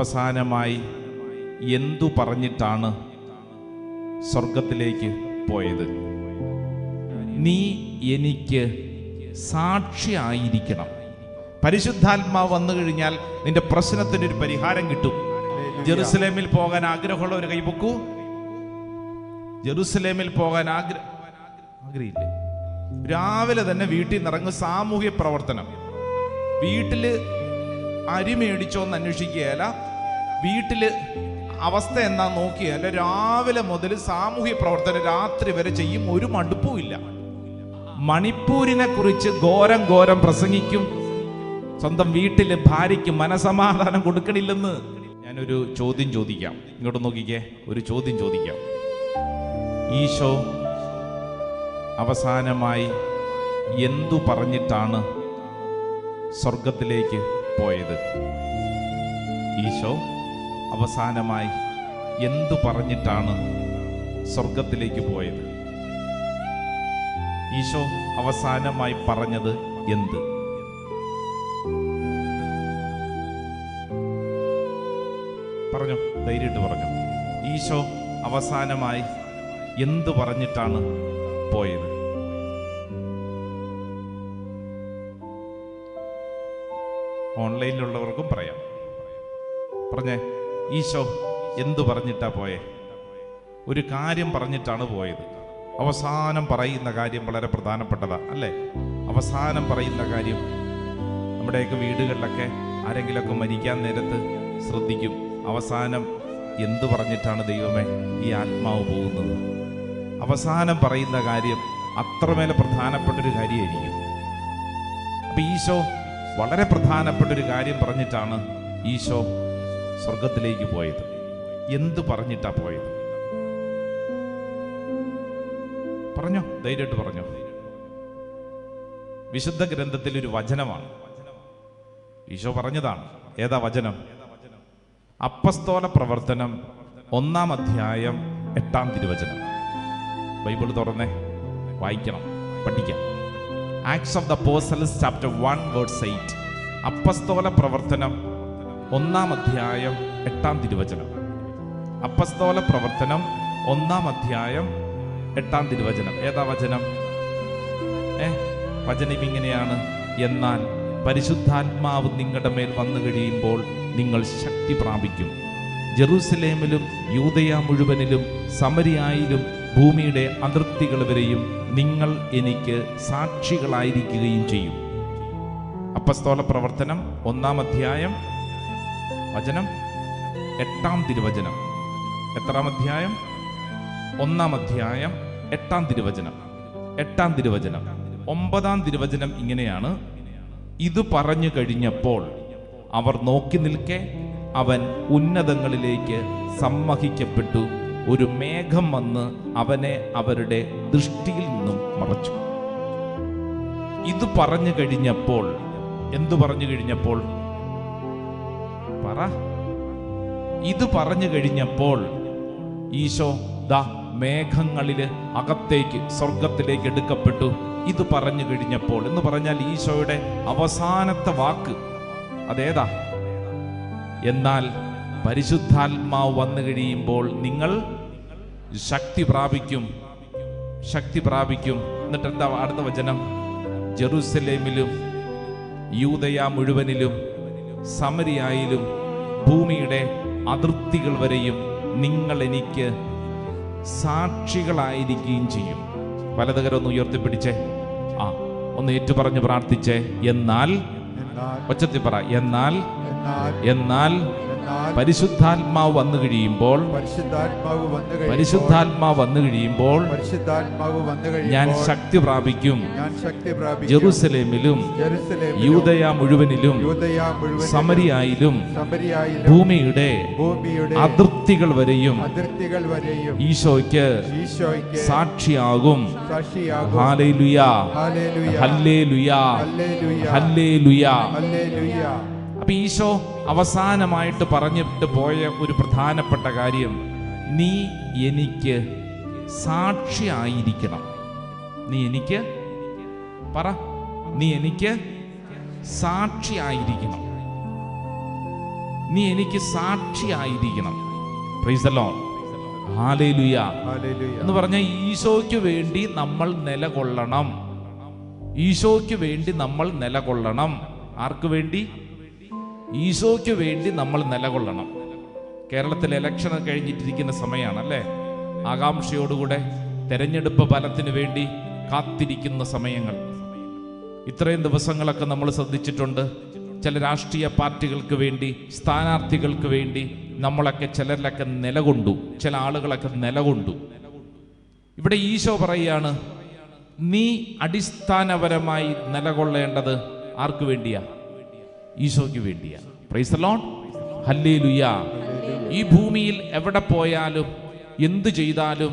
അവസാനമായി എന്തു പറഞ്ഞിട്ടാണ് സ്വർഗത്തിലേക്ക് പോയത്? നീ എനിക്ക് സാക്ഷിയായിരിക്കണം. പരിശുദ്ധാത്മാവ് വന്നു കഴിഞ്ഞാൽ നിന്റെ പ്രശ്നത്തിനൊരു പരിഹാരം കിട്ടും. ജെറുസലേമിൽ പോകാൻ ആഗ്രഹമുള്ള ഒരു കൈപൊക്കൂ. ജെറുസലേമിൽ പോകാൻ ആഗ്രഹമില്ലേ? രാവിലെ തന്നെ വീട്ടിൽ നിന്ന് ഇറങ്ങും. സാമൂഹ്യ പ്രവർത്തനം. വീട്ടില് അരി മേടിച്ചോന്ന് അന്വേഷിക്കുകയല്ല, വീട്ടില് അവസ്ഥ എന്താ നോക്കിയല്ല, രാവിലെ മുതൽ സാമൂഹ്യ പ്രവർത്തനം രാത്രി വരെ ചെയ്യും. ഒരു മടുപ്പും ഇല്ല. മണിപ്പൂരിനെ കുറിച്ച് ഘോരം പ്രസംഗിക്കും. സ്വന്തം വീട്ടില് ഭാര്യയ്ക്ക് മനസമാധാനം കൊടുക്കണില്ലെന്ന്. ഞാനൊരു ചോദ്യം ചോദിക്കാം, ഇങ്ങോട്ട് നോക്കിക്കേ. ഒരു ചോദ്യം ചോദിക്കാം. ഈശോ അവസാനമായി എന്തു പറഞ്ഞിട്ടാണ് സ്വർഗത്തിലേക്ക് പോയത്? ഈശോ അവസാനമായി എന്തു പറഞ്ഞിട്ടാണ് സ്വർഗത്തിലേക്ക് പോയത്? ഈശോ അവസാനമായി പറഞ്ഞത് എന്ത്? പറഞ്ഞു, ധൈര്യമായിട്ട് പറഞ്ഞു. ഈശോ അവസാനമായി എന്ത് പറഞ്ഞിട്ടാണ് പോയത്? ഓൺലൈനിലുള്ളവർക്കും പറയാം. പറഞ്ഞേ, ഈശോ എന്തു പറഞ്ഞിട്ടാ പോയേ? ഒരു കാര്യം പറഞ്ഞിട്ടാണ് പോയത്. അവസാനം പറയുന്ന കാര്യം വളരെ പ്രധാനപ്പെട്ടതാ, അല്ലേ? അവസാനം പറയുന്ന കാര്യം. നമ്മുടെയൊക്കെ വീടുകളിലൊക്കെ ആരെങ്കിലുമൊക്കെ മരിക്കാൻ നേരത്ത് ശ്രദ്ധിക്കും, അവസാനം എന്തു പറഞ്ഞിട്ടാണ് ദൈവമേ ഈ ആത്മാവ് പോകുന്നത്. അവസാനം പറയുന്ന കാര്യം അത്രമേലെ പ്രധാനപ്പെട്ടൊരു കാര്യമായിരിക്കും. അപ്പൊ ഈശോ വളരെ പ്രധാനപ്പെട്ടൊരു കാര്യം പറഞ്ഞിട്ടാണ് ഈശോ സ്വർഗത്തിലേക്ക് പോയത്. എന്ത് പറഞ്ഞിട്ടാ പോയത്? പറഞ്ഞോ, ധൈര്യമായിട്ട് പറഞ്ഞോ. വിശുദ്ധ ഗ്രന്ഥത്തിൽ ഒരു വചനമാണ്, ഈശോ പറഞ്ഞതാണ്. ഏതാ വചനം? അപ്പസ്തോല പ്രവർത്തനം 1-ാം അധ്യായം 8-ാം തിരുവചനം. ബൈബിൾ തുറന്നേ, വായിക്കണം, പഠിക്കാം. Acts of the Apostles chapter 1 verse 8. അപ്പസ്തോല പ്രവർത്തനം 1-ാം അധ്യായം 8-ാം തിരുവചനം. അപ്പസ്തോല പ്രവർത്തനം 1-ാം അധ്യായം 8-ാം തിരുവചനം. ഏതാ വചനം? വചനം ഇങ്ങനെയാണ്: എന്നാൽ പരിശുദ്ധാത്മാവ് നിങ്ങളുടെ മേൽ വന്നു കഴിയുമ്പോൾ നിങ്ങൾ ശക്തി പ്രാപിക്കും. ജെറൂസലേമിലും യൂദയ മുഴുവനിലും സമരിയായിലും ഭൂമിയുടെ അതിർത്തികൾ വരെയും നിങ്ങൾ എനിക്ക് സാക്ഷികളായിരിക്കുകയും ചെയ്യും. അപ്പസ്തോല പ്രവർത്തനം 1-ാം അധ്യായം വചനം 8-ാം തിരുവചനം. എത്രാം അധ്യായം? 1-ാം അധ്യായം 8-ാം തിരുവചനം. 8-ാം തിരുവചനം. 9-ാം തിരുവചനം ഇങ്ങനെയാണ്: ഇത് പറഞ്ഞു കഴിഞ്ഞപ്പോൾ അവർ നോക്കി നിൽക്കെ അവൻ ഉന്നതങ്ങളിലേക്ക് സമ്മഹിക്കപ്പെട്ടു. ഒരു മേഘം വന്ന് അവനെ അവരുടെ ദൃഷ്ടിയിൽ നിന്നും മറച്ചു. ഇത് പറഞ്ഞു കഴിഞ്ഞപ്പോൾ, എന്തു പറഞ്ഞു കഴിഞ്ഞപ്പോൾ? പറ. ഇത് പറഞ്ഞു കഴിഞ്ഞപ്പോൾ ഈശോ ദാ മേഘങ്ങളില് അകത്തേക്ക് സ്വർഗത്തിലേക്ക് എടുക്കപ്പെട്ടു. ഇത് പറഞ്ഞു കഴിഞ്ഞപ്പോൾ എന്ന് പറഞ്ഞാൽ ഈശോയുടെ അവസാനത്തെ വാക്ക് അതേതാ? എന്നാൽ പരിശുദ്ധാത്മാവ് വന്നു കഴിയുമ്പോൾ നിങ്ങൾ ശക്തി പ്രാപിക്കും. ശക്തി പ്രാപിക്കും. എന്നിട്ട് എന്താ അടുത്ത വചനം? ജെറൂസലേമിലും യൂദയ മുഴുവനിലും സമരിയായിലും ഭൂമിയുടെ അതിർത്തികൾ വരെയും നിങ്ങൾ എനിക്ക് സാക്ഷികളായിരിക്കുകയും ചെയ്യും. വലതുകരം ഒന്ന് ഉയർത്തിപ്പിടിച്ചേ. ഒന്ന് ഏറ്റുപറഞ്ഞ് പ്രാർത്ഥിച്ചേ. എന്നാൽ, ഒച്ചത്തിൽ പറ, എന്നാൽ പരിശുദ്ധാത്മാവ് വന്നു കഴിയുമ്പോൾ ഞാൻ ശക്തി പ്രാപിക്കും. ജെറൂസലേമിലും യൂദയ മുഴുവനിലും സമരിയായിലും ഭൂമിയുടെ അതിർത്തികൾ വരെയും ഈശോയ്ക്ക് സാക്ഷിയാകും. Hallelujah, hallelujah, hallelujah. അപ്പൊ ഈശോ അവസാനമായിട്ട് പറഞ്ഞിട്ട് പോയ ഒരു പ്രധാനപ്പെട്ട കാര്യം, നീ എനിക്ക് സാക്ഷിയായിരിക്കണം. നീ എനിക്ക് പറ, നീ എനിക്ക് സാക്ഷിയായിരിക്കണം. നീ എനിക്ക് സാക്ഷിയായിരിക്കണം. Praise the lord. ഹല്ലേലൂയ എന്ന് പറഞ്ഞാൽ ഈശോയ്ക്ക് വേണ്ടി നമ്മൾ നിലകൊള്ളണം. ഈശോയ്ക്ക് വേണ്ടി നമ്മൾ നിലകൊള്ളണം. ആർക്ക് വേണ്ടി? ഈശോയ്ക്ക് വേണ്ടി നമ്മൾ നിലകൊള്ളണം. കേരളത്തിൽ ഇലക്ഷൻ കഴിഞ്ഞിട്ടിരിക്കുന്ന സമയമാണ് അല്ലേ? ആകാംക്ഷയോടുകൂടെ തെരഞ്ഞെടുപ്പ് ഫലത്തിന് വേണ്ടി കാത്തിരിക്കുന്ന സമയങ്ങൾ. ഇത്രയും ദിവസങ്ങളൊക്കെ നമ്മൾ ശ്രദ്ധിച്ചിട്ടുണ്ട്. ചില രാഷ്ട്രീയ പാർട്ടികൾക്ക് വേണ്ടി, സ്ഥാനാർത്ഥികൾക്ക് വേണ്ടി നമ്മളൊക്കെ ചിലരിലൊക്കെ നിലകൊണ്ടു, ചില ആളുകളൊക്കെ നിലകൊണ്ടു. ഇവിടെ ഈശോ പറയുകയാണ്, നീ അടിസ്ഥാനപരമായി നിലകൊള്ളേണ്ടത് ആർക്ക് വേണ്ടിയാ? ഈശോയ്ക്ക് വേണ്ടിയാ. Price the lord. ഹല്ലേലൂയ. ഈ ഭൂമിയിൽ എവിടെ പോയാലും, എന്തു ചെയ്താലും,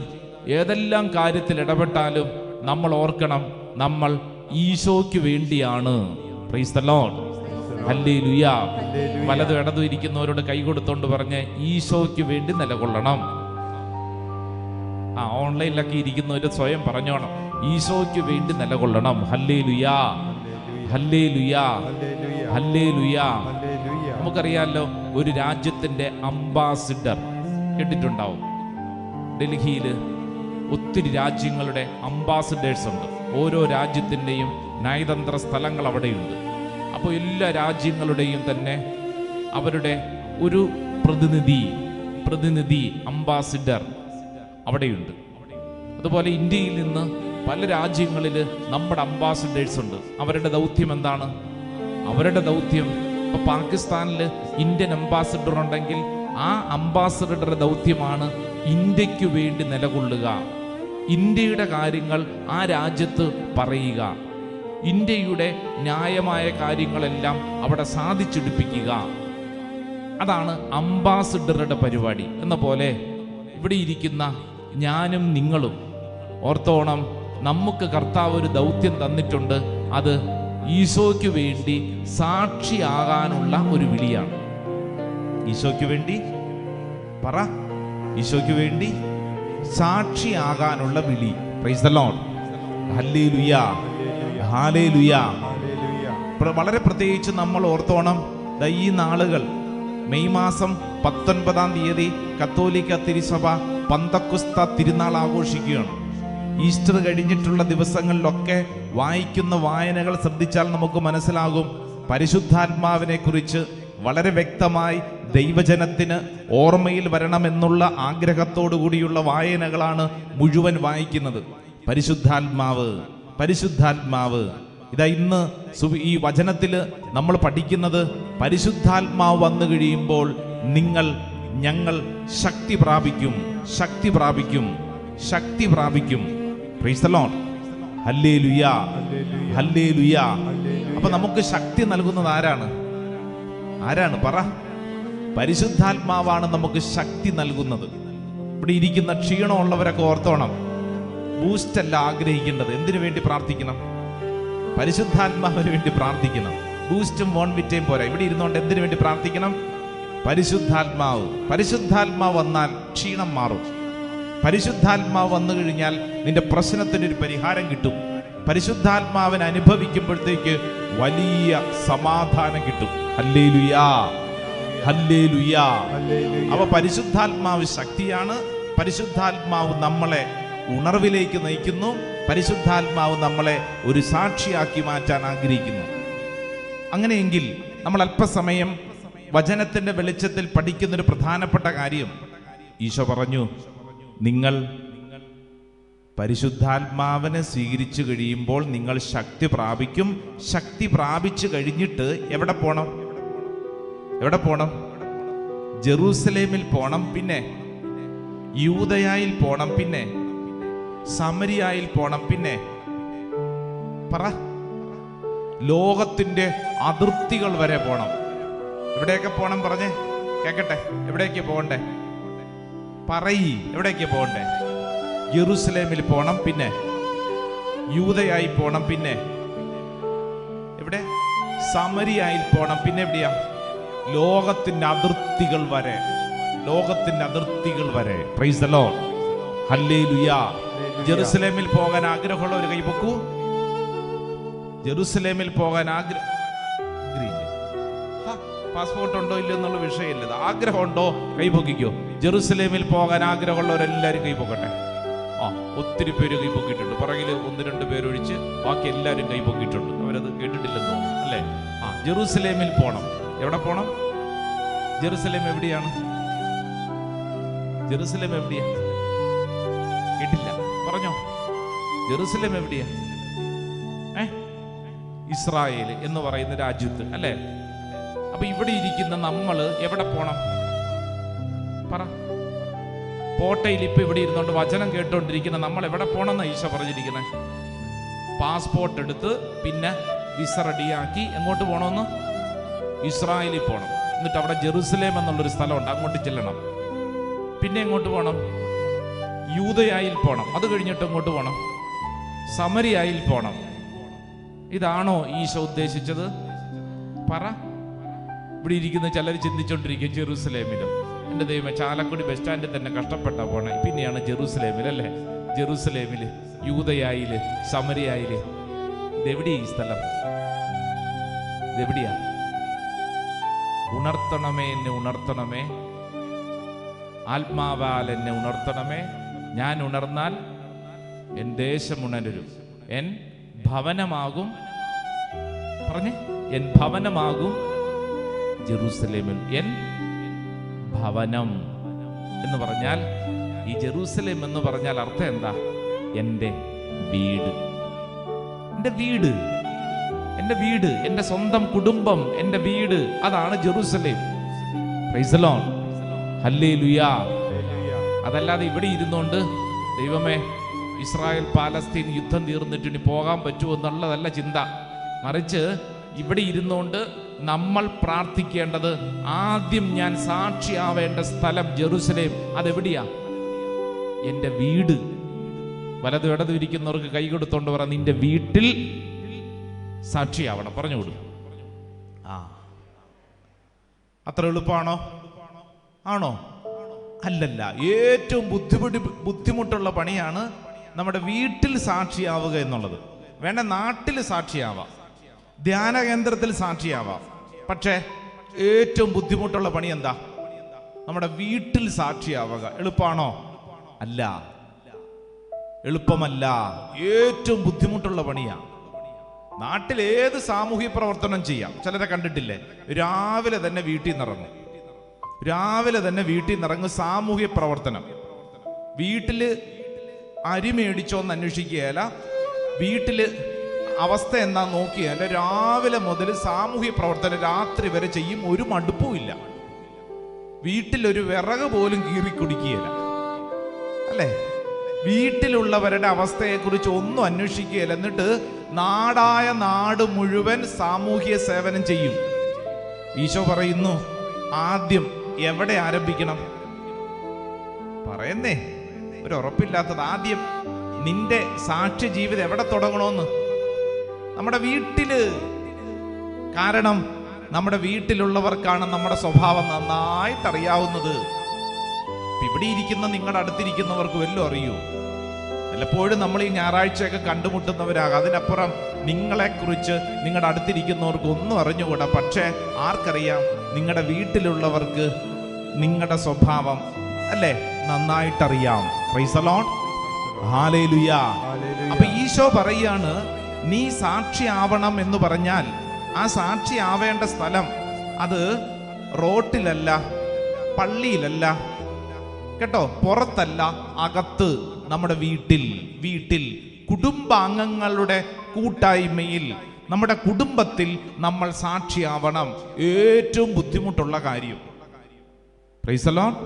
ഏതെല്ലാം കാര്യത്തിൽ ഇടപെട്ടാലും നമ്മൾ ഓർക്കണം, നമ്മൾ ഈശോയ്ക്ക് വേണ്ടിയാണ്. Price the lord. ഹല്ലേലൂയ. വലതും ഇടതും ഇരിക്കുന്നവരോട് കൈ കൊടുത്തോണ്ട് പറഞ്ഞ് ഈശോയ്ക്ക് വേണ്ടി നിലകൊള്ളണം. ഓൺലൈനിലൊക്കെ ഇരിക്കുന്നവര് സ്വയം പറഞ്ഞോണം, ഈശോയ്ക്ക് വേണ്ടി നിലകൊള്ളണം. Hallelujah, hallelujah, hallelujah. നമുക്കറിയാലോ, ഒരു രാജ്യത്തിന്റെ അംബാസിഡർ കേട്ടിട്ടുണ്ടാവും. ഡൽഹിയിൽ ഒത്തിരി രാജ്യങ്ങളുടെ അംബാസിഡേഴ്സ് ഉണ്ട്. ഓരോ രാജ്യത്തിൻ്റെയും നയതന്ത്ര സ്ഥലങ്ങൾ അവിടെയുണ്ട്. അപ്പോൾ എല്ലാ രാജ്യങ്ങളുടെയും തന്നെ അവരുടെ ഒരു പ്രതിനിധി അംബാസിഡർ അവിടെയുണ്ട്. അതുപോലെ ഇന്ത്യയിൽ നിന്ന് പല രാജ്യങ്ങളിൽ നമ്മുടെ അംബാസിഡേഴ്സ് ഉണ്ട്. അവരുടെ ദൗത്യം എന്താണ്? അവരുടെ ദൗത്യം, ഇപ്പൊ പാകിസ്ഥാനിൽ ഇന്ത്യൻ അംബാസിഡർ ഉണ്ടെങ്കിൽ ആ അംബാസിഡറുടെ ദൗത്യമാണ് ഇന്ത്യക്ക് വേണ്ടി നിലകൊള്ളുക, ഇന്ത്യയുടെ കാര്യങ്ങൾ ആ രാജ്യത്ത് പറയുക, ഇന്ത്യയുടെ ന്യായമായ കാര്യങ്ങളെല്ലാം അവിടെ സാധിച്ചെടുപ്പിക്കുക. അതാണ് അംബാസിഡറുടെ പരിപാടി. എന്ന പോലെ ഇവിടെ ഇരിക്കുന്ന ഞാനും നിങ്ങളും ഓർത്തോണം, നമുക്ക് കർത്താവ് ഒരു ദൗത്യം തന്നിട്ടുണ്ട്. അത് ഈശോയ്ക്ക് വേണ്ടി സാക്ഷിയാകാനുള്ള ഒരു വിളിയാണ്. ഈശോയ്ക്ക് വേണ്ടി പറ, ഈശോയ്ക്ക് വേണ്ടി സാക്ഷിയാകാനുള്ള വിളി. Price the lord. Hallelujah, hallelujah. വളരെ പ്രത്യേകിച്ച് നമ്മൾ ഓർത്തോണം, ഈ നാളുകൾ മെയ് മാസം 19-ാം തീയതി കത്തോലിക്ക തിരുസഭ പന്തക്കുസ്ത തിരുനാൾ ആഘോഷിക്കുകയാണ്. ഈസ്റ്റർ കഴിഞ്ഞിട്ടുള്ള ദിവസങ്ങളിലൊക്കെ വായിക്കുന്ന വായനകൾ ശ്രദ്ധിച്ചാൽ നമുക്ക് മനസ്സിലാകും, പരിശുദ്ധാത്മാവിനെ കുറിച്ച് വളരെ വ്യക്തമായി ദൈവജനത്തിന് ഓർമ്മയിൽ വരണമെന്നുള്ള ആഗ്രഹത്തോടു കൂടിയുള്ള വായനകളാണ് മുഴുവൻ വായിക്കുന്നത്. പരിശുദ്ധാത്മാവ്, പരിശുദ്ധാത്മാവ്. ഇതാ ഇന്ന് ഈ വചനത്തിൽ നമ്മൾ പഠിക്കുന്നത്, പരിശുദ്ധാത്മാവ് വന്നു കഴിയുമ്പോൾ ഞങ്ങൾ ശക്തി പ്രാപിക്കും, ശക്തി പ്രാപിക്കും, ശക്തി പ്രാപിക്കും. Price the lord. Hallelujah, hallelujah. അപ്പൊ നമുക്ക് ശക്തി നൽകുന്നത് ആരാണ്? ആരാണ് പറ? പരിശുദ്ധാത്മാവാണ് നമുക്ക് ശക്തി നൽകുന്നത്. ഇവിടെ ഇരിക്കുന്ന ക്ഷീണമുള്ളവരൊക്കെ ഓർത്തോണം, ബൂസ്റ്റ് അല്ല ആഗ്രഹിക്കേണ്ടത്. എന്തിനു വേണ്ടി പ്രാർത്ഥിക്കണം? പരിശുദ്ധാത്മാവിന് വേണ്ടി പ്രാർത്ഥിക്കണം. ബൂസ്റ്റും വോൺവിറ്റയും പോരാ. ഇവിടെ ഇരുന്നുകൊണ്ട് എന്തിനു വേണ്ടി പ്രാർത്ഥിക്കണം? പരിശുദ്ധാത്മാവ്. പരിശുദ്ധാത്മാവ് വന്നാൽ ക്ഷീണം മാറും. പരിശുദ്ധാത്മാവ് വന്നു കഴിഞ്ഞാൽ നിന്റെ പ്രശ്നത്തിനൊരു പരിഹാരം കിട്ടും. പരിശുദ്ധാത്മാവിനെ അനുഭവിക്കുമ്പോഴത്തേക്ക് വലിയ സമാധാനം കിട്ടും. ഹല്ലേലൂയാ, ഹല്ലേലൂയാ. അവ പരിശുദ്ധാത്മാവ് ശക്തിയാണ്. പരിശുദ്ധാത്മാവ് നമ്മളെ ഉണർവിലേക്ക് നയിക്കുന്നു. പരിശുദ്ധാത്മാവ് നമ്മളെ ഒരു സാക്ഷിയാക്കി മാറ്റാൻ ആഗ്രഹിക്കുന്നു. അങ്ങനെയെങ്കിൽ നമ്മൾ അല്പസമയം വചനത്തിന്റെ വെളിച്ചത്തിൽ പഠിക്കുന്നൊരു പ്രധാനപ്പെട്ട കാര്യം, ഈശോ പറഞ്ഞു, നിങ്ങൾ പരിശുദ്ധാത്മാവിനെ സ്വീകരിച്ചു കഴിയുമ്പോൾ നിങ്ങൾ ശക്തി പ്രാപിക്കും. ശക്തി പ്രാപിച്ചു കഴിഞ്ഞിട്ട് എവിടെ പോണം? എവിടെ പോണം? ജെറൂസലേമിൽ പോണം, പിന്നെ യൂദയായിൽ പോണം, പിന്നെ സമരിയായിൽ പോണം, പിന്നെ പറ, ലോകത്തിന്റെ അതിർത്തികൾ വരെ പോണം. എവിടെയൊക്കെ പോണം പറഞ്ഞേ കേക്കട്ടെ. എവിടേക്ക് പോകണ്ടേ? പറയ്, എവിടേക്ക് പോകണ്ടേ? യെരൂശലേമിൽ പോണം, പിന്നെ യൂദയായി പോണം, പിന്നെ എവിടെ? സമരിയായിൽ പോണം, പിന്നെ എവിടെയാ? ലോകത്തിന്റെ അതിർത്തികൾ വരെ, ലോകത്തിന്റെ അതിർത്തികൾ വരെ. Price the lord. ഹല്ലേലൂയ. ജെറുസലേമിൽ പോകാൻ ആഗ്രഹമുള്ള ഒരു കൈ പൊക്കൂ. ജെറുസലേമിൽ പോകാൻ ആഗ്രഹമില്ലേ? പാസ്പോർട്ട് ഉണ്ടോ ഇല്ലയോ എന്നുള്ള വിഷയമില്ല. ഇത് ആഗ്രഹമുണ്ടോ കൈപൊക്കിക്കോ. ജെറുസലേമിൽ പോകാൻ ആഗ്രഹമുള്ളവരെല്ലാവരും കൈപൊക്കട്ടെ. ഒത്തിരി പേര് കൈപൊക്കിയിട്ടുണ്ട്. പുറകിൽ 1-2 പേരൊഴിച്ച് ബാക്കി എല്ലാവരും കൈപൊക്കിയിട്ടുണ്ട്. അവരത് കേട്ടിട്ടില്ലെന്ന് തോന്നുന്നു അല്ലേ? ജെറുസലേമിൽ പോണം. എവിടെ പോണം? ജെറുസലേം എവിടെയാണ്? ജെറുസലേം എവിടെയാ? കേട്ടില്ല, പറഞ്ഞോ. ജെറുസലേം എവിടെയാ? ഇസ്രായേൽ എന്ന് പറയുന്ന രാജ്യത്ത് അല്ലേ? അപ്പൊ ഇവിടെ ഇരിക്കുന്ന നമ്മൾ എവിടെ പോണം? പറ. പോട്ടയിൽ ഇപ്പൊ ഇവിടെ ഇരുന്നോണ്ട് വചനം കേട്ടോണ്ടിരിക്കുന്ന നമ്മൾ എവിടെ പോണം എന്നാ ഈശോ പറഞ്ഞിരിക്കുന്നത്? പാസ്പോർട്ട് എടുത്ത് പിന്നെ വിസ റെഡിയാക്കി എങ്ങോട്ട് പോകണമെന്ന്? ഇസ്രായേലിൽ പോകണം. എന്നിട്ട് അവിടെ ജെറുസലേം എന്നുള്ളൊരു സ്ഥലമുണ്ട്, അങ്ങോട്ട് ചെല്ലണം. പിന്നെ എങ്ങോട്ട് പോകണം? യൂദയായിൽ പോകണം. അത് കഴിഞ്ഞിട്ട് എങ്ങോട്ട് പോകണം? സമരിയായിൽ പോകണം. ഇതാണോ ഈശോ ഉദ്ദേശിച്ചത്? പറ. ഇവിടെ ഇരിക്കുന്ന ചിലർ ചിന്തിച്ചോണ്ടിരിക്കും ജെറുസലേമിലും. എൻ്റെ ദൈവം, ചാലക്കുടി ബസ് സ്റ്റാൻഡിൽ തന്നെ കഷ്ടപ്പെട്ടാ പോണേ, പിന്നെയാണ് ജെറുസലേമിൽ അല്ലേ? ജെറുസലേമില്, യൂദയായില്, സമരിയായില്. ഇതെവിടെയാ ഈ സ്ഥലം? ഇതെവിടെയാ? ഉണർത്തണമേ, എന്നെ ഉണർത്തണമേ, ആത്മാവാൽ എന്നെ ഉണർത്തണമേ. ഞാൻ ഉണർന്നാൽ എൻ ദേശം ഉണരും, എൻ ഭവനമാകും. പറഞ്ഞേ, എൻ ഭവനമാകും ജെറുസലേമിൽ. എൻ ഭവനം എന്ന് പറഞ്ഞാൽ, ഈ ജെറുസലേം എന്ന് പറഞ്ഞാൽ അർത്ഥം എന്താ? എൻ്റെ വീട്. എൻ്റെ വീട്, എൻ്റെ വീട്, എൻ്റെ സ്വന്തം കുടുംബം, എൻ്റെ വീട്, അതാണ് Jerusalem. Price the lord, hallelujah. അതല്ലാതെ ഇവിടെ ഇരുന്നുകൊണ്ട് ദൈവമേ ഇസ്രായേൽ പാലസ്തീൻ യുദ്ധം തീർന്നിട്ട് ഇനി പോകാൻ പറ്റുമോ എന്നുള്ളതല്ല ചിന്ത. മറിച്ച് ഇവിടെ ഇരുന്നുകൊണ്ട് നമ്മൾ പ്രാർത്ഥിക്കേണ്ടത്, ആദ്യം ഞാൻ സാക്ഷിയാവേണ്ട സ്ഥലം ജെറുസലേം. അതെവിടെയാ? എൻ്റെ വീട്. വലതും ഇടതും ഇരിക്കുന്നവർക്ക് കൈ കൊടുത്തോണ്ട് പറ, നിന്റെ വീട്ടിൽ സാക്ഷിയാവണം. പറഞ്ഞുകൊടു. അത്ര എളുപ്പമാണോ? ആണോ? അല്ലല്ല. ഏറ്റവും ബുദ്ധിമുട്ടുള്ള പണിയാണ് നമ്മുടെ വീട്ടിൽ സാക്ഷിയാവുക എന്നുള്ളത്. വേണ്ട, നാട്ടിൽ സാക്ഷിയാവാം, ധ്യാന കേന്ദ്രത്തിൽ സാക്ഷിയാവാം. പക്ഷേ ഏറ്റവും ബുദ്ധിമുട്ടുള്ള പണി എന്താ? നമ്മുടെ വീട്ടിൽ സാക്ഷിയാവുക. എളുപ്പമാണോ? അല്ല, എളുപ്പമല്ല. ഏറ്റവും ബുദ്ധിമുട്ടുള്ള പണിയാണ്. നാട്ടിൽ ഏത് സാമൂഹ്യ പ്രവർത്തനം ചെയ്യാം. ചിലരെ കണ്ടിട്ടില്ലേ, രാവിലെ തന്നെ വീട്ടിൽ നിന്നിറങ്ങും. രാവിലെ തന്നെ വീട്ടിൽ നിന്നിറങ്ങും സാമൂഹ്യ പ്രവർത്തനം. വീട്ടില് അരി മേടിച്ചോന്ന് അന്വേഷിക്കുകയല്ല, വീട്ടില് അവസ്ഥ എന്താ നോക്കിയാൽ രാവിലെ മുതൽ സാമൂഹ്യ പ്രവർത്തനം രാത്രി വരെ ചെയ്യും. ഒരു മടുപ്പുമില്ല. വീട്ടിലൊരു വിറക് പോലും കീറി കുടിക്കുകയില്ല അല്ലേ? വീട്ടിലുള്ളവരുടെ അവസ്ഥയെക്കുറിച്ച് ഒന്നും അന്വേഷിക്കുകയില്ല. എന്നിട്ട് നാടായ നാട് മുഴുവൻ സാമൂഹ്യ സേവനം ചെയ്യും. ഈശോ പറയുന്നു, ആദ്യം എവിടെ ആരംഭിക്കണം? പറയുന്നേ ഒരു ഉറപ്പില്ലാത്തത്. ആദ്യം നിന്റെ സാക്ഷ്യ ജീവിതം എവിടെ തുടങ്ങണമെന്ന്? നമ്മുടെ വീട്ടില്. കാരണം നമ്മുടെ വീട്ടിലുള്ളവർക്കാണ് നമ്മുടെ സ്വഭാവം നന്നായിട്ട് അറിയാവുന്നത്. ഇവിടെ ഇരിക്കുന്ന നിങ്ങളുടെ അടുത്തിരിക്കുന്നവർക്ക് വല്ലതും അറിയൂ? പലപ്പോഴും നമ്മൾ ഈ ഞായറാഴ്ചയൊക്കെ കണ്ടുമുട്ടുന്നവരാകാം. അതിനപ്പുറം നിങ്ങളെക്കുറിച്ച് നിങ്ങളുടെ അടുത്തിരിക്കുന്നവർക്ക് ഒന്നും അറിഞ്ഞുകൂടാ. പക്ഷേ ആർക്കറിയാം? നിങ്ങളുടെ വീട്ടിലുള്ളവർക്ക് നിങ്ങളുടെ സ്വഭാവം അല്ലേ നന്നായിട്ടറിയാം. Praise the lord, hallelujah. അപ്പൊ ഈശോ പറയാണ്, നീ സാക്ഷി ആവണം എന്ന് പറഞ്ഞാൽ ആ സാക്ഷി ആവേണ്ട സ്ഥലം അത് റോട്ടിലല്ല, പള്ളിയിലല്ല കേട്ടോ, പുറത്തല്ല, അകത്ത്, നമ്മുടെ വീട്ടിൽ കുടുംബാംഗങ്ങളുടെ കൂട്ടായ്മയിൽ, നമ്മുടെ കുടുംബത്തിൽ നമ്മൾ സാക്ഷിയാവണം. ഏറ്റവും ബുദ്ധിമുട്ടുള്ള കാര്യം. Price the lord,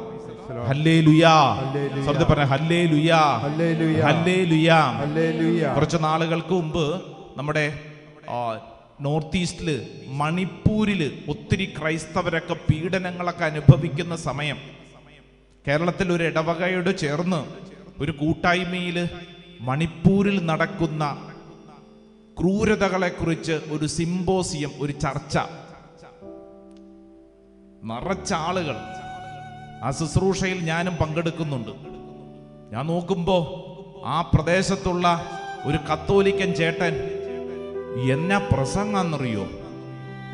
hallelujah. ശബ്ദം പറഞ്ഞ ഹല്ലേലൂയ, ഹല്ലേലൂയ. കുറച്ച് നാളുകൾക്ക് മുമ്പ് നമ്മുടെ നോർത്ത് ഈസ്റ്റില്, മണിപ്പൂരില് ഒത്തിരി ക്രൈസ്തവരൊക്കെ പീഡനങ്ങളൊക്കെ അനുഭവിക്കുന്ന സമയം കേരളത്തിൽ ഒരു ഇടവകയോട് ചേർന്ന് ഒരു കൂട്ടായ്മയിൽ മണിപ്പൂരിൽ നടക്കുന്ന ക്രൂരതകളെക്കുറിച്ച് ഒരു സിംബോസിയം, ഒരു ചർച്ച, നിറച്ച ആളുകൾ. ആ ശുശ്രൂഷയിൽ ഞാനും പങ്കെടുക്കുന്നുണ്ട്. ഞാൻ നോക്കുമ്പോ ആ പ്രദേശത്തുള്ള ഒരു കത്തോലിക്കൻ ചേട്ടൻ എന്നാ പ്രസംഗാന്നറിയോ?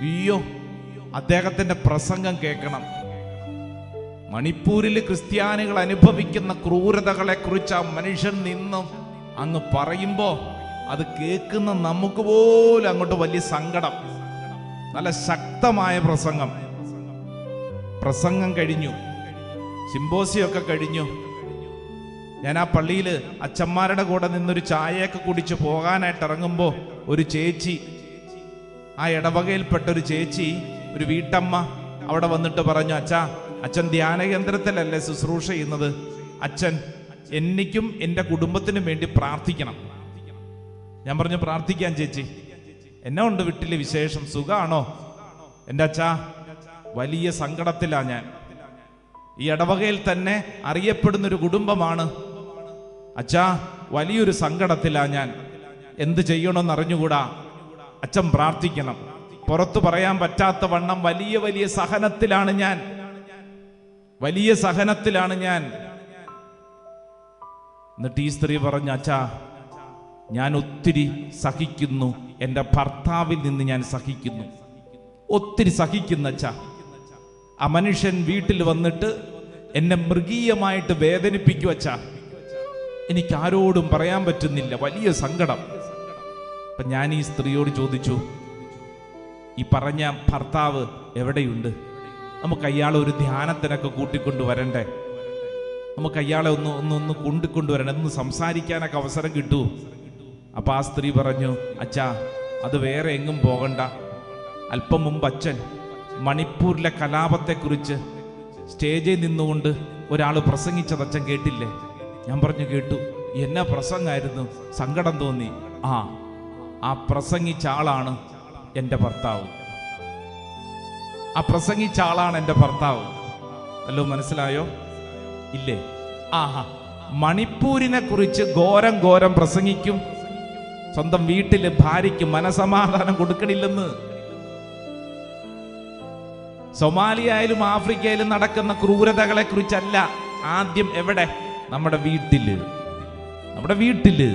അയ്യോ, അദ്ദേഹത്തിന്റെ പ്രസംഗം കേൾക്കണം. മണിപ്പൂരിൽ ക്രിസ്ത്യാനികൾ അനുഭവിക്കുന്ന ക്രൂരതകളെ കുറിച്ച് ആ മനുഷ്യൻ നിന്നും അങ്ങ് പറയുമ്പോ അത് കേൾക്കുന്ന നമുക്ക് പോലും അങ്ങോട്ട് വലിയ സങ്കടം. നല്ല ശക്തമായ പ്രസംഗം കഴിഞ്ഞു, സിംബോസിയൊക്കെ കഴിഞ്ഞു. ഞാൻ ആ പള്ളിയിൽ അച്ഛന്മാരുടെ കൂടെ നിന്നൊരു ചായയൊക്കെ കുടിച്ച് പോകാനായിട്ട് ഇറങ്ങുമ്പോൾ ഒരു ചേച്ചി, ആ ഇടവകയിൽപ്പെട്ട ഒരു ചേച്ചി, ഒരു വീട്ടമ്മ അവിടെ വന്നിട്ട് പറഞ്ഞു, അച്ഛൻ ധ്യാന കേന്ദ്രത്തിലല്ലേ ശുശ്രൂഷ ചെയ്യുന്നത്, അച്ഛൻ എനിക്കും എൻ്റെ കുടുംബത്തിനും വേണ്ടി പ്രാർത്ഥിക്കണം. ഞാൻ പറഞ്ഞു, പ്രാർത്ഥിക്കാൻ ചേച്ചി, എന്നാ ഉണ്ട് വീട്ടിലെ വിശേഷം, സുഖാണോ? എൻ്റെ അച്ഛാ, വലിയ സങ്കടത്തിലാ ഞാൻ. ഈ ഇടവകയിൽ തന്നെ അറിയപ്പെടുന്നൊരു കുടുംബമാണ് അച്ഛാ, വലിയൊരു സങ്കടത്തിലാ ഞാൻ. എന്ത് ചെയ്യണമെന്ന് അറിഞ്ഞുകൂടാ. അച്ഛൻ പ്രാർത്ഥിക്കണം. പുറത്തു പറയാൻ പറ്റാത്ത വണ്ണം വലിയ വലിയ സഹനത്തിലാണ് ഞാൻ. എന്നിട്ട് ഈ സ്ത്രീ പറഞ്ഞു, അച്ഛാ, ഞാൻ ഒത്തിരി സഹിക്കുന്നു, എൻ്റെ ഭർത്താവിൽ നിന്ന് ഞാൻ സഹിക്കുന്നു, ഒത്തിരി സഹിക്കുന്നു അച്ഛാ. ആ മനുഷ്യൻ വീട്ടിൽ വന്നിട്ട് എന്നെ മൃഗീയമായിട്ട് വേദനിപ്പിക്കും അച്ഛാ. എനിക്ക് ആരോടും പറയാൻ പറ്റുന്നില്ല, വലിയ സങ്കടം. അപ്പൊ ഞാൻ ഈ സ്ത്രീയോട് ചോദിച്ചു, ഈ പറഞ്ഞ ഭർത്താവ് എവിടെയുണ്ട്? നമുക്ക് അയാളെ ഒരു ധ്യാനത്തിനൊക്കെ കൂട്ടിക്കൊണ്ടുവരണ്ടേ? നമുക്ക് അയാളെ ഒന്ന് കൊണ്ടുവരണം, ഒന്ന് സംസാരിക്കാനൊക്കെ അവസരം കിട്ടൂ? അപ്പൊ ആ സ്ത്രീ പറഞ്ഞു, അച്ഛാ, അത് വേറെ എങ്ങും പോകണ്ട. അല്പം മുമ്പ് അച്ഛൻ മണിപ്പൂരിലെ കലാപത്തെക്കുറിച്ച് സ്റ്റേജിൽ നിന്നുകൊണ്ട് ഒരാൾ പ്രസംഗിച്ചത് അച്ഛൻ കേട്ടില്ലേ? ഞാൻ പറഞ്ഞു, കേട്ടു. എന്നാ പ്രസംഗമായിരുന്നു, സങ്കടം തോന്നി. ആ പ്രസംഗിച്ച ആളാണ് എൻ്റെ ഭർത്താവ്. അല്ലോ, മനസ്സിലായോ? ഇല്ലേ? മണിപ്പൂരിനെ കുറിച്ച് ഘോരം പ്രസംഗിക്കും, സ്വന്തം വീട്ടില് ഭാര്യയ്ക്ക് മനസമാധാനം കൊടുക്കണില്ലെന്ന്. സൊമാലിയയിലും ആഫ്രിക്കയിലും നടക്കുന്ന ക്രൂരതകളെ കുറിച്ചല്ല. ആദ്യം എവിടെ? നമ്മുടെ വീട്ടില്,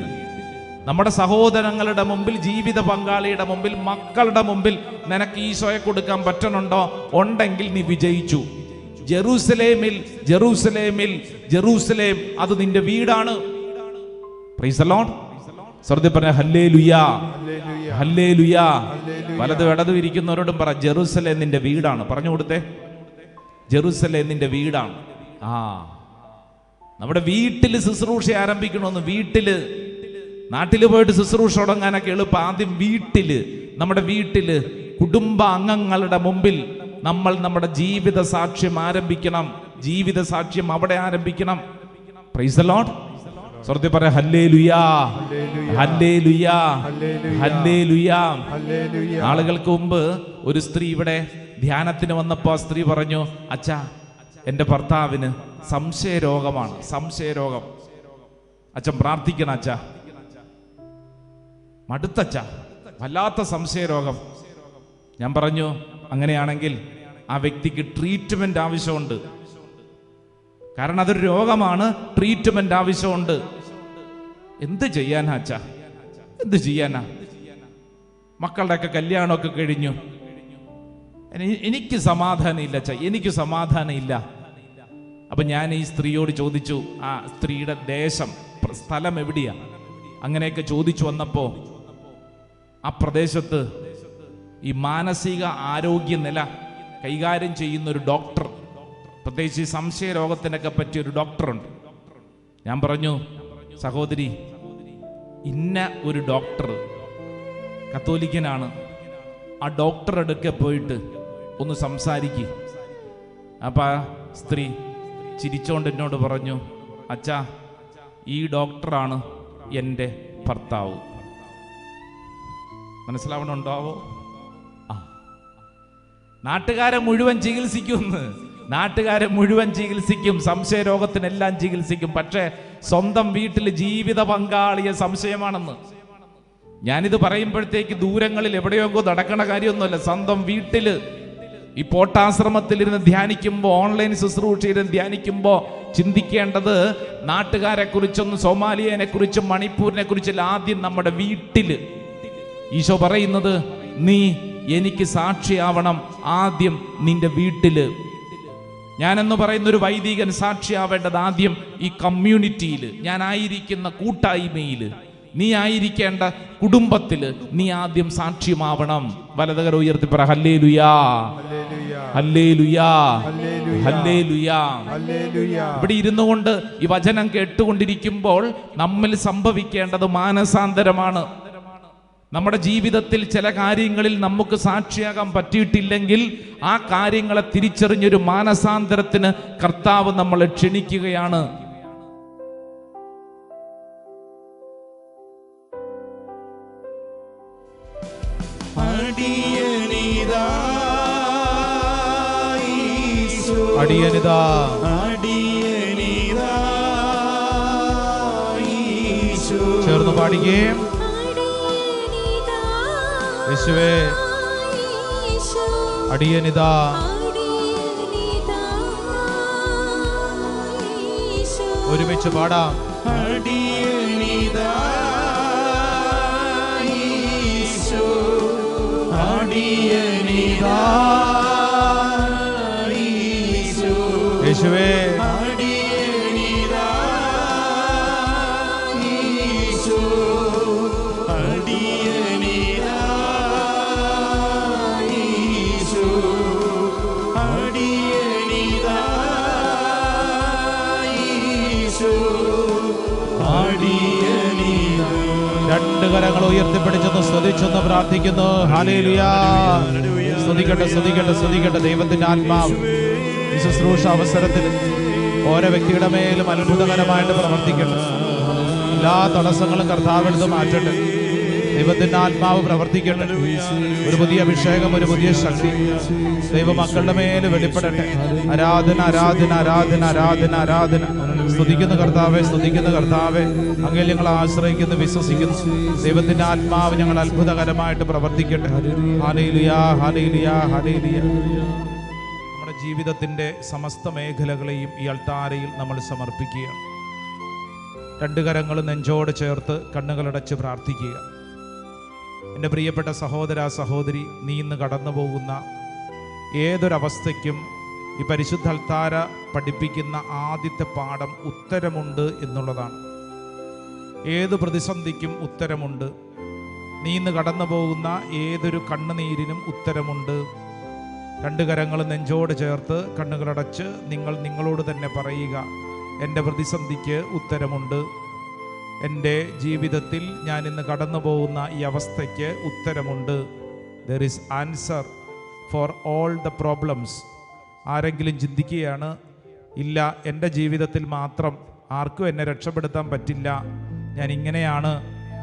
നമ്മുടെ സഹോദരങ്ങളുടെ മുമ്പിൽ, ജീവിത പങ്കാളിയുടെ മുമ്പിൽ, മക്കളുടെ മുമ്പിൽ നിനക്ക് ഈശോയെ കൊടുക്കാൻ പറ്റണുണ്ടോ? ഉണ്ടെങ്കിൽ നീ വിജയിച്ചു. ജെറൂസലേം അത് നിന്റെ വീടാണ്. Price the Lord. സ്വർഗ്ഗത്തിൽ പറഞ്ഞ ഹല്ലേലൂയ, ഹല്ലേലൂയ. വലതും ഇടതും ഇരിക്കുന്നവരോടും പറ, ജെറൂസലേം നിന്റെ വീടാണ്. പറഞ്ഞു കൊടുത്തേ, ജെറൂസലേം നിന്റെ വീടാണ്. നമ്മുടെ വീട്ടിൽ ശുശ്രൂഷ ആരംഭിക്കണമെന്ന്. നാട്ടില് പോയിട്ട് ശുശ്രൂഷ തുടങ്ങാനൊക്കെ എളുപ്പം. ആദ്യം നമ്മുടെ വീട്ടില് കുടുംബ അംഗങ്ങളുടെ മുമ്പിൽ നമ്മൾ നമ്മുടെ ജീവിത സാക്ഷ്യം ആരംഭിക്കണം. ജീവിത സാക്ഷ്യം അവിടെ ആരംഭിക്കണം. Price the Lord. സ്വർഗ്ഗത്തിൽ പറ ഹല്ലേലൂയാ, ഹല്ലേലൂയാ, ഹല്ലേലൂയാ. നാളുകൾക്ക് മുമ്പ് ഒരു സ്ത്രീ ഇവിടെ ധ്യാനത്തിന് വന്നപ്പോ ആ സ്ത്രീ പറഞ്ഞു, അച്ഛാ, എൻ്റെ ഭർത്താവിന് സംശയരോഗമാണ്, സംശയരോഗം. അച്ഛൻ പ്രാർത്ഥിക്കണം അച്ഛാ. മടുത്തച്ഛ, വല്ലാത്ത സംശയരോഗം. ഞാൻ പറഞ്ഞു, അങ്ങനെയാണെങ്കിൽ ആ വ്യക്തിക്ക് ട്രീറ്റ്മെന്റ് ആവശ്യമുണ്ട്. കാരണം അതൊരു രോഗമാണ്, ട്രീറ്റ്മെന്റ് ആവശ്യമുണ്ട്. എന്ത് ചെയ്യാനാ അച്ഛാ, എന്ത് ചെയ്യാനാ? മക്കളുടെയൊക്കെ കല്യാണമൊക്കെ കഴിഞ്ഞു. എനിക്ക് സമാധാനം ഇല്ല അച്ഛാ, എനിക്ക് സമാധാനം ഇല്ല. അപ്പൊ ഞാൻ ഈ സ്ത്രീയോട് ചോദിച്ചു, ആ സ്ത്രീയുടെ ദേശം, സ്ഥലം എവിടെയാ? അങ്ങനെയൊക്കെ ചോദിച്ചു വന്നപ്പോ ആ പ്രദേശത്ത് ഈ മാനസിക ആരോഗ്യ നില കൈകാര്യം ചെയ്യുന്ന ഒരു ഡോക്ടർ, പ്രത്യേകിച്ച് ഈ സംശയ രോഗത്തിനൊക്കെ പറ്റിയ ഒരു ഡോക്ടറുണ്ട്. ഞാൻ പറഞ്ഞു, സഹോദരി, ഇന്ന ഒരു ഡോക്ടർ കത്തോലിക്കനാണ്, ആ ഡോക്ടർ അടുക്കെ പോയിട്ട് ഒന്ന് സംസാരിക്കുക. അപ്പൊ ആ സ്ത്രീ ചിരിച്ചോണ്ട് എന്നോട് പറഞ്ഞു, അച്ഛാ, ഈ ഡോക്ടറാണ് എൻ്റെ ഭർത്താവ്. മനസ്സിലാവണുണ്ടാവോ? നാട്ടുകാരെ മുഴുവൻ ചികിത്സിക്കും, സംശയരോഗത്തിനെല്ലാം ചികിത്സിക്കും. പക്ഷേ സ്വന്തം വീട്ടിൽ ജീവിത പങ്കാളിയെ സംശയമാണെന്ന്. ഞാനിത് പറയുമ്പോഴത്തേക്ക് ദൂരങ്ങളിൽ എവിടെയൊക്കെ നടക്കണ കാര്യമൊന്നുമല്ല. സ്വന്തം വീട്ടില് ഈ പോട്ടാശ്രമത്തിലിരുന്ന് ധ്യാനിക്കുമ്പോൾ, ഓൺലൈൻ ശുശ്രൂഷയിരുന്ന് ധ്യാനിക്കുമ്പോൾ ചിന്തിക്കേണ്ടത് നാട്ടുകാരെ കുറിച്ചൊന്നും, സോമാലിയനെ കുറിച്ചും മണിപ്പൂരിനെ കുറിച്ചല്ല. ആദ്യം നമ്മുടെ വീട്ടില്. ഈശോ പറയുന്നത്, നീ എനിക്ക് സാക്ഷിയാവണം ആദ്യം നിന്റെ വീട്ടില്. ഞാനെന്ന് പറയുന്നൊരു വൈദികൻ സാക്ഷിയാവേണ്ടത് ആദ്യം ഈ കമ്മ്യൂണിറ്റിയിൽ, ഞാനായിരിക്കുന്ന കൂട്ടായ്മയിൽ, നീ ആയിരിക്കേണ്ട കുടുംബത്തിൽ നീ ആദ്യം സാക്ഷ്യമാവണം. വലതുകരം ഉയർത്തി പറ ഹല്ലേലൂയാ, ഹല്ലേലൂയാ, ഹല്ലേലൂയാ. ഇവിടെ ഇരുന്നു കൊണ്ട് ഈ വചനം കേട്ടുകൊണ്ടിരിക്കുമ്പോൾ നമ്മിൽ സംഭവിക്കേണ്ടത് മാനസാന്തരമാണ്. നമ്മുടെ ജീവിതത്തിൽ ചില കാര്യങ്ങളിൽ നമുക്ക് സാക്ഷിയാകാൻ പറ്റിയിട്ടില്ലെങ്കിൽ ആ കാര്യങ്ങളെ തിരിച്ചറിഞ്ഞൊരു മാനസാന്തരത്തിന് കർത്താവ് നമ്മളെ ക്ഷണിക്കുകയാണ്. ചേർന്ന് പാടിക്കേ. യേശുവേ അടിയനിതാ, ഒരുമിച്ച് പാടാം. യേശുവേ രണ്ട് കരങ്ങൾ ഉയർത്തിപ്പിടിച്ചൊന്ന് സ്തുതിച്ചൊന്ന് പ്രാർത്ഥിക്കുന്നു. ഹല്ലേലൂയാ. സ്തുതിക്കട്ടെ, സ്തുതിക്കട്ടെ, സ്തുതിക്കട്ടെ. ദൈവത്തിന്റെ ആത്മാവ് ഈ ശുശ്രൂഷ അവസരത്തിൽ ഓരോ വ്യക്തിയുടെ മേലും അത്ഭുതകരമായിട്ട് പ്രവർത്തിക്കട്ടെ. എല്ലാ തടസ്സങ്ങളും കർത്താവെടുത്ത് മാറ്റട്ടെ. ദൈവത്തിന്റെ ആത്മാവ് പ്രവർത്തിക്കട്ടെ. ഒരു പുതിയ അഭിഷേകം, ഒരു പുതിയ ശക്തി ദൈവമക്കളുടെ മേൽ വെളിപ്പെടട്ടെ. ആരാധന, ആരാധന, ആരാധന, ആരാധന, ആരാധന. സ്തുതിക്കുന്ന കർത്താവെ, സ്തുതിക്കുന്ന കർത്താവെ, അങ്ങയിൽ ഞങ്ങൾ ആശ്രയിക്കുന്നു, വിശ്വസിക്കുന്നു. ദൈവത്തിന്റെ ആത്മാവ് ഞങ്ങൾ അത്ഭുതകരമായിട്ട് പ്രവർത്തിക്കട്ടെ. ഹല്ലേലൂയാ, ഹല്ലേലൂയാ, ഹല്ലേലൂയാ. നമ്മുടെ ജീവിതത്തിന്റെ സമസ്ത മേഖലകളെയും ഈ അൾത്താരയിൽ നമ്മൾ സമർപ്പിക്കുകയാണ്. രണ്ട് കരങ്ങൾ നെഞ്ചോട് ചേർത്ത് കണ്ണുകളടച്ച് പ്രാർത്ഥിക്കുക. എൻ്റെ പ്രിയപ്പെട്ട സഹോദര, സഹോദരി, നീ ഇന്ന് കടന്നു പോകുന്ന ഏതൊരവസ്ഥയ്ക്കും ഈ പരിശുദ്ധ അൾത്താര പഠിപ്പിക്കുന്ന ആദ്യത്തെ പാഠം ഉത്തരമുണ്ട് എന്നുള്ളതാണ്. ഏത് പ്രതിസന്ധിക്കും ഉത്തരമുണ്ട്. നീ ഇന്ന് കടന്നു പോകുന്ന ഏതൊരു കണ്ണുനീരിനും ഉത്തരമുണ്ട്. രണ്ട് കരങ്ങൾ നെഞ്ചോട് ചേർത്ത് കണ്ണുകളടച്ച് നിങ്ങളോട് തന്നെ പറയുക, എൻ്റെ പ്രതിസന്ധിക്ക് ഉത്തരമുണ്ട്. എൻ്റെ ജീവിതത്തിൽ ഞാൻ ഇന്ന് കടന്നു പോകുന്ന ഈ അവസ്ഥയ്ക്ക് ഉത്തരമുണ്ട്. There is answer for all the problems. ആരെങ്കിലും ചിന്തിക്കുകയാണ്, ഇല്ല എൻ്റെ ജീവിതത്തിൽ മാത്രം ആർക്കും എന്നെ രക്ഷപ്പെടുത്താൻ പറ്റില്ല, ഞാൻ ഇങ്ങനെയാണ്,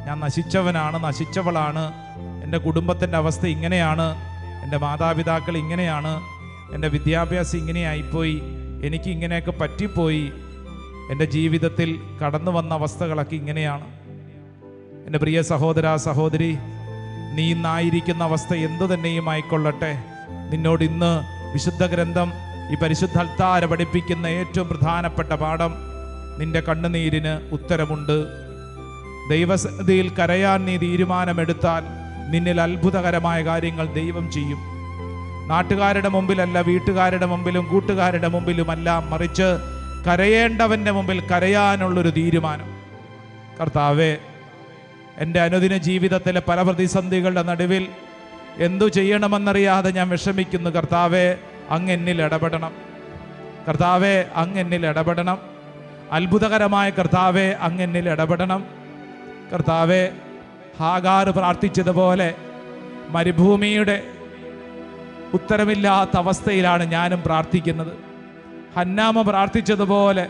ഞാൻ നശിച്ചവനാണ്, നശിച്ചവളാണ്, എൻ്റെ കുടുംബത്തിൻ്റെ അവസ്ഥ ഇങ്ങനെയാണ്, എൻ്റെ മാതാപിതാക്കൾ ഇങ്ങനെയാണ്, എൻ്റെ വിദ്യാഭ്യാസം ഇങ്ങനെയായിപ്പോയി, എനിക്ക് ഇങ്ങനെയൊക്കെ പറ്റിപ്പോയി, എൻ്റെ ജീവിതത്തിൽ കടന്നു വന്ന അവസ്ഥകളൊക്കെ ഇങ്ങനെയാണ്. എൻ്റെ പ്രിയ സഹോദര, സഹോദരി, നീ ഇന്നായിരിക്കുന്ന അവസ്ഥ എന്തു തന്നെയും ആയിക്കൊള്ളട്ടെ, നിന്നോട് ഇന്ന് വിശുദ്ധ ഗ്രന്ഥം ഈ പരിശുദ്ധ അൾത്താര പഠിപ്പിക്കുന്ന ഏറ്റവും പ്രധാനപ്പെട്ട പാഠം, നിന്റെ കണ്ണുനീരിന് ഉത്തരമുണ്ട്. ദൈവസന്നിധിയിൽ കരയാൻ നീ തീരുമാനമെടുത്താൽ നിന്നിൽ അത്ഭുതകരമായ കാര്യങ്ങൾ ദൈവം ചെയ്യും. നാട്ടുകാരുടെ മുമ്പിലല്ല, വീട്ടുകാരുടെ മുമ്പിലും കൂട്ടുകാരുടെ മുമ്പിലുമല്ല, മറിച്ച് കരയേണ്ടവൻ്റെ മുമ്പിൽ കരയാനുള്ളൊരു തീരുമാനം. കർത്താവേ, എൻ്റെ അനുദിന ജീവിതത്തിലെ പല പ്രതിസന്ധികളുടെ നടുവിൽ എന്തു ചെയ്യണമെന്നറിയാതെ ഞാൻ വിഷമിക്കുന്നു. കർത്താവേ, അങ്ങ് എന്നിൽ ഇടപെടണം. കർത്താവേ, അങ്ങ് എന്നിൽ ഇടപെടണം. അത്ഭുതകരമായ കർത്താവേ, അങ്ങ് എന്നിൽ ഇടപെടണം. കർത്താവേ, ഹാഗാർ പ്രാർത്ഥിച്ചതുപോലെ മരുഭൂമിയുടെ ഉത്തരമില്ലാത്ത അവസ്ഥയിലാണ് ഞാനും പ്രാർത്ഥിക്കുന്നത്. ഹന്നാമ പ്രാർത്ഥിച്ചതുപോലെ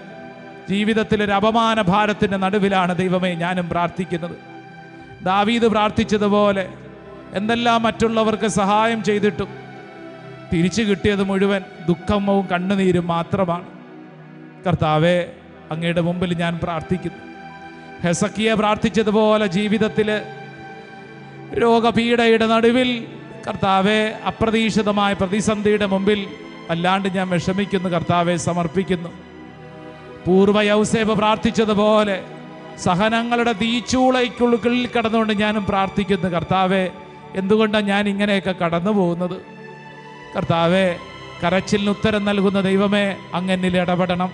ജീവിതത്തിലൊരു അപമാന ഭാരത്തിൻ്റെ നടുവിലാണ് ദൈവമേ ഞാനും പ്രാർത്ഥിക്കുന്നത്. ദാവീദ് പ്രാർത്ഥിച്ചതുപോലെ എന്തെല്ലാം മറ്റുള്ളവർക്ക് സഹായം ചെയ്തിട്ടും തിരിച്ചു കിട്ടിയത് മുഴുവൻ ദുഃഖവും കണ്ണുനീരും മാത്രമാണ്. കർത്താവേ, അങ്ങയുടെ മുമ്പിൽ ഞാൻ പ്രാർത്ഥിക്കുന്നു. ഹെസക്കിയ പ്രാർത്ഥിച്ചതുപോലെ ജീവിതത്തിൽ രോഗപീഡയുടെ നടുവിൽ കർത്താവേ, അപ്രതീക്ഷിതമായ പ്രതിസന്ധിയുടെ മുമ്പിൽ അല്ലാണ്ട് ഞാൻ വിഷമിക്കുന്നു. കർത്താവെ, സമർപ്പിക്കുന്നു. പൂർവ്വ യൗസേബ് പ്രാർത്ഥിച്ചതുപോലെ സഹനങ്ങളുടെ തീച്ചൂളയ്ക്കുള്ളിൽ കിടന്നുകൊണ്ട് ഞാനും പ്രാർത്ഥിക്കുന്നു. കർത്താവെ, എന്തുകൊണ്ടാണ് ഞാൻ ഇങ്ങനെയൊക്കെ കടന്നു പോകുന്നത്? കർത്താവേ, കരച്ചിലിന് ഉത്തരം നൽകുന്ന ദൈവമേ, അങ്ങന്നിൽ ഇടപെടണം.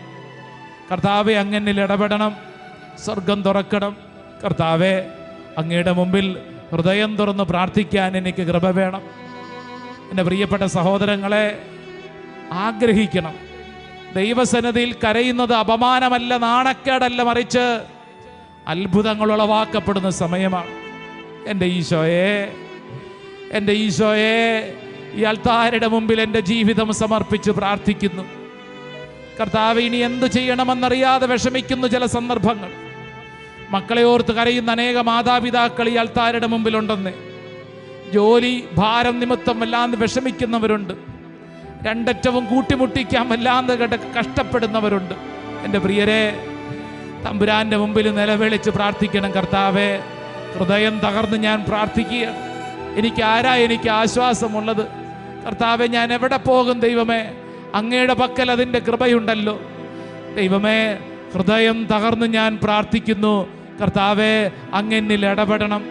കർത്താവെ, അങ്ങന്നിൽ ഇടപെടണം. സ്വർഗം തുറക്കണം. കർത്താവെ, അങ്ങയുടെ മുമ്പിൽ ഹൃദയം തുറന്ന് പ്രാർത്ഥിക്കാൻ എനിക്ക് കൃപ വേണം. എൻ്റെ പ്രിയപ്പെട്ട സഹോദരങ്ങളെ, ആഗ്രഹിക്കണം. ദൈവസന്നിധിയിൽ കരയുന്നത് അപമാനമല്ല, നാണക്കേടല്ല, മറിച്ച് അത്ഭുതങ്ങൾ ഉളവാക്കപ്പെടുന്ന സമയമാണ്. എൻ്റെ ഈശോയെ, എൻ്റെ ഈശോയെ, ഈ അൾത്താരയുടെ മുമ്പിൽ എൻ്റെ ജീവിതം സമർപ്പിച്ച് പ്രാർത്ഥിക്കുന്നു. കർത്താവ്, ഇനി എന്ത് ചെയ്യണമെന്നറിയാതെ വിഷമിക്കുന്നു ചില സന്ദർഭങ്ങൾ. മക്കളെ ഓർത്ത് കരയുന്ന അനേക മാതാപിതാക്കൾ ഈ അൾത്താരയുടെ മുമ്പിലുണ്ടെന്ന്. ജോലി ഭാരം നിമിത്തം വല്ലാതെ വിഷമിക്കുന്നവരുണ്ട്. രണ്ടറ്റവും കൂട്ടിമുട്ടിക്കാൻ വല്ലാതെ കഷ്ടപ്പെടുന്നവരുണ്ട്. എൻ്റെ പ്രിയരെ, തമ്പുരാൻ്റെ മുമ്പിൽ നിലവിളിച്ച് പ്രാർത്ഥിക്കണം. കർത്താവേ, ഹൃദയം തകർന്ന് ഞാൻ പ്രാർത്ഥിക്കുകയാണ്. എനിക്ക് ആശ്വാസമുള്ളത്? കർത്താവെ, ഞാൻ എവിടെ പോകും? ദൈവമേ, അങ്ങയുടെ പക്കൽ അതിൻ്റെ കൃപയുണ്ടല്ലോ. ദൈവമേ, ഹൃദയം തകർന്ന് ഞാൻ പ്രാർത്ഥിക്കുന്നു. കർത്താവെ, അങ്ങന്നിൽ ഇടപെടണം,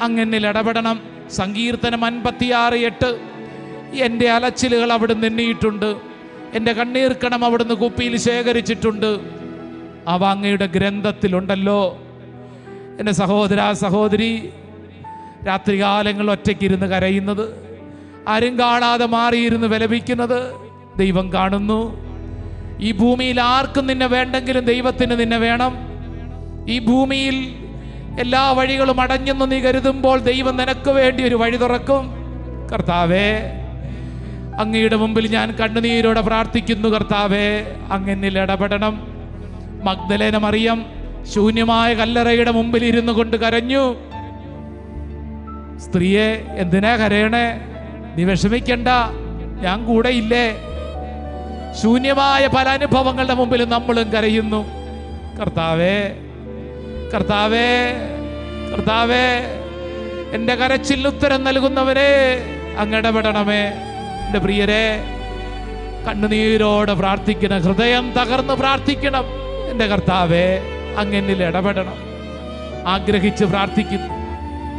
അങ്ങന്നിൽ ഇടപെടണം. സങ്കീർത്തനം 56:8. എൻ്റെ അലച്ചിലുകൾ അവിടുന്ന് എണ്ണിയിട്ടുണ്ട്, എൻ്റെ കണ്ണീർക്കണം അവിടുന്ന് കുപ്പിയിൽ ശേഖരിച്ചിട്ടുണ്ട്, അവ അങ്ങയുടെ ഗ്രന്ഥത്തിലുണ്ടല്ലോ. എൻ്റെ സഹോദര സഹോദരി, രാത്രികാലങ്ങൾ ഒറ്റയ്ക്കിരുന്ന് കരയുന്നത്, ആരും കാണാതെ മാറിയിരുന്ന് വിലപിക്കുന്നത് ദൈവം കാണുന്നു. ഈ ഭൂമിയിൽ ആർക്കും നിന്നെ വേണ്ടെങ്കിലും ദൈവത്തിന് നിന്നെ വേണം. ഈ ഭൂമിയിൽ എല്ലാ വഴികളും അടഞ്ഞെന്ന് നീ കരുതുമ്പോൾ ദൈവം നിനക്ക് വേണ്ടി ഒരു വഴി തുറക്കും. കർത്താവേ, അങ്ങയുടെ മുമ്പിൽ ഞാൻ കണ്ണുനീരോടെ പ്രാർത്ഥിക്കുന്നു. കർത്താവേ, അങ്ങന്നിൽ ഇടപെടണം. മഗ്ദലേന മറിയം ശൂന്യമായ കല്ലറയുടെ മുമ്പിൽ ഇരുന്നു കൊണ്ട് കരഞ്ഞു. സ്ത്രീയെ, എന്തിനാ കരയണേ? നീ വിഷമിക്കണ്ട, ഞാൻ കൂടെ ഇല്ലേ. ശൂന്യമായ പല അനുഭവങ്ങളുടെ മുമ്പിൽ നമ്മളും കരയുന്നു. കർത്താവേ, കർത്താവേ, കർത്താവേ, എൻ്റെ കരച്ചിൽ ഉത്തരം നൽകുന്നവരെ, അങ്ങ് ഇടപെടണമേ. എൻ്റെ പ്രിയരെ, കണ്ണുനീരോടെ പ്രാർത്ഥിക്കണം, ഹൃദയം തകർന്ന് പ്രാർത്ഥിക്കണം. എൻ്റെ കർത്താവേ, അങ്ങന്നിൽ ഇടപെടണം. ആഗ്രഹിച്ച് പ്രാർത്ഥിക്കുന്നു.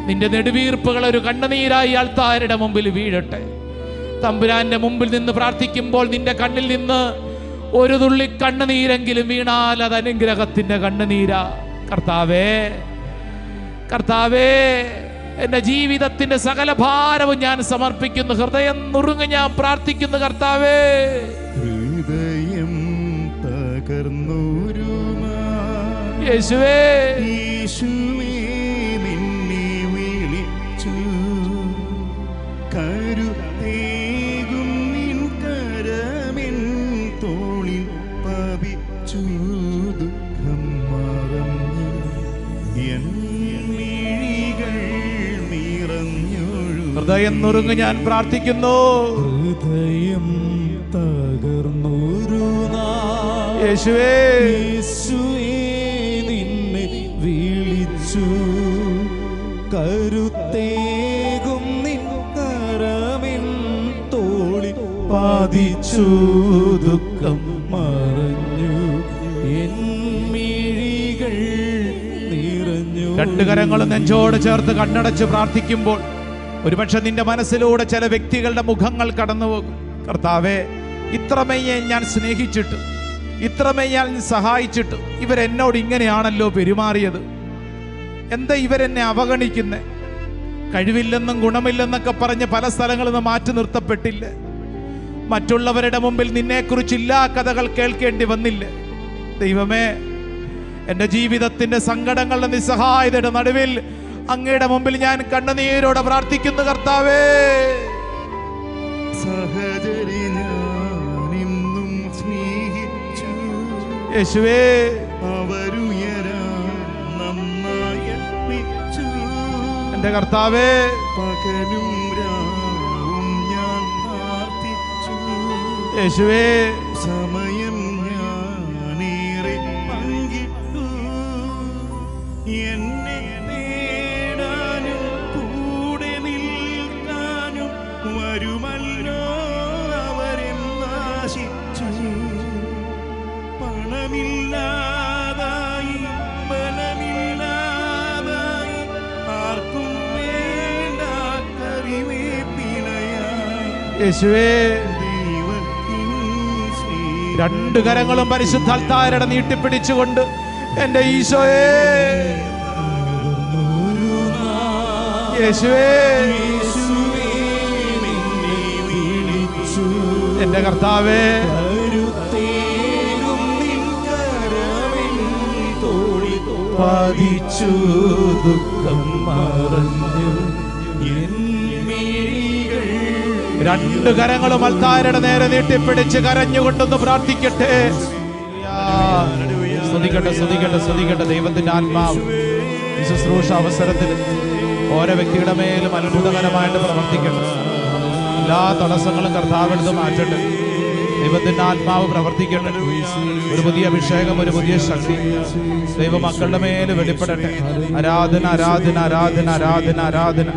നിന്റെ നെടുവീർപ്പുകൾ ഒരു കണ്ണുനീരായി ആൾത്താരുടെ മുമ്പിൽ വീഴട്ടെ. തമ്പുരാന്റെ മുമ്പിൽ നിന്ന് പ്രാർത്ഥിക്കുമ്പോൾ നിന്റെ കണ്ണിൽ നിന്ന് ഒരു തുള്ളി കണ്ണുനീരെങ്കിലും വീണാൽ അത് അനുഗ്രഹത്തിന്റെ കണ്ണുനീരാ. കർത്താവേ, കർത്താവേ, എൻ്റെ ജീവിതത്തിന്റെ സകല ഭാരവും ഞാൻ സമർപ്പിക്കുന്നു. ഹൃദയം നുറുങ്ങി ഞാൻ പ്രാർത്ഥിക്കുന്നു. കർത്താവേ, ഹൃദയം തകർന്നൂരുമാ യേശുവേ, യേശുവേ, നിന്നെ വിളിച്ചു കരുത്തേകും നിൻ കരമെൻ തോളിൽ പവിച്ചു. ദുഃഖം മറഞ്ഞു എൻ മിഴികൾ നിറഞ്ഞൊഴു. ഹൃദയം നുറുങ്ങി ഞാൻ പ്രാർത്ഥിക്കുന്നു. ഹൃദയം തകർന്നൊരു യേശുവേ, യേശുവേ, നിന്നെ വിളിച്ചു കരുത്തേകും നിൻ കരമെൻ തോളിൽ പാതിച്ചു. ദുഃഖം മറഞ്ഞു എൻ മിഴികൾ നിറഞ്ഞു. രണ്ടു കരങ്ങളും നെഞ്ചോട് ചേർത്ത് കണ്ണടച്ച് പ്രാർത്ഥിക്കുമ്പോൾ ഒരുപക്ഷെ നിന്റെ മനസ്സിലൂടെ ചില വ്യക്തികളുടെ മുഖങ്ങൾ കടന്നുപോകും. കർത്താവേ, ഇത്രമേയെ ഞാൻ സ്നേഹിച്ചിട്ട്, ഇത്രമേയെ ഞാൻ സഹായിച്ചിട്ട് ഇവരെന്നോട് ഇങ്ങനെയാണല്ലോ പെരുമാറിയത്. എന്താ ഇവരെന്നെ അവഗണിക്കുന്നേ? കഴിവില്ലെന്നും ഗുണമില്ലെന്നൊക്കെ പറഞ്ഞ് പല സ്ഥലങ്ങളിൽ നിന്ന് മാറ്റി നിർത്തപ്പെട്ടില്ലേ? മറ്റുള്ളവരുടെ മുമ്പിൽ നിന്നെക്കുറിച്ചില്ലാ കഥകൾ കേൾക്കേണ്ടി വന്നില്ലേ? ദൈവമേ, എൻ്റെ ജീവിതത്തിൻ്റെ സങ്കടങ്ങളുടെ നിസ്സഹായതയുടെ നടുവിൽ അങ്ങയുടെ മുമ്പിൽ ഞാൻ കണ്ണുനീരോടെ പ്രാർത്ഥിക്കുന്നു. കർത്താവേ, സഹചരി ഞാനിന്നും സ്നേഹിച്ചു. യേശുവേ, അവരുയരാൻ നന്നായി അർപ്പിച്ചു. എൻ്റെ കർത്താവേ, പകലും രാവും ഞാൻ പ്രാർത്ഥിച്ചു. യേശുവേ, സമയം ഞാനേറെ പങ്കിട്ടു. എന്നെ നേടാനും കൂടെ നിൽക്കാനും വരുമല്ലോ അവരെന്നാശിച്ചു. പണമില്ലാതായി, ബലമില്ലാതായി, ആർക്കും വേണ്ട യേശുവേ, ദൈവത്തിൻ സ്നേഹം രണ്ട് കരങ്ങളും പരിശുദ്ധ അൽത്താരയുടെ നീട്ടിപ്പിടിച്ചുകൊണ്ട് എന്റെ ഈശോയെ, യേശുവേ, എന്റെ കർത്താവേ, പതിച്ചു ദുഃഖം മറഞ്ഞു രണ്ട് കരങ്ങളും അൽത്താരയുടെ നേരെ നീട്ടിപ്പിടിച്ച് കരഞ്ഞുകൊണ്ടൊന്ന് പ്രാർത്ഥിക്കട്ടെ. സ്തുതിക്കട്ടെ, സ്തുതിക്കട്ടെ, സ്തുതിക്കട്ടെ. ദൈവത്തിന്റെ ആത്മാവ് ഈ ശുശ്രൂഷ അവസരത്തിൽ ഓരോ വ്യക്തിയുടെ മേലും അത്ഭുതകരമായിട്ട് പ്രവർത്തിക്കട്ടെ. എല്ലാ തടസ്സങ്ങളും കർത്താവെടുത്ത് മാറ്റട്ടെ. ദൈവത്തിന്റെ ആത്മാവ് പ്രവർത്തിക്കട്ടെ. ഒരു പുതിയ അഭിഷേകം, ഒരു പുതിയ ശക്തി ദൈവമക്കളുടെ മേൽ വെളിപ്പെടട്ടെ. ആരാധന, ആരാധന, ആരാധന, ആരാധന, ആരാധന.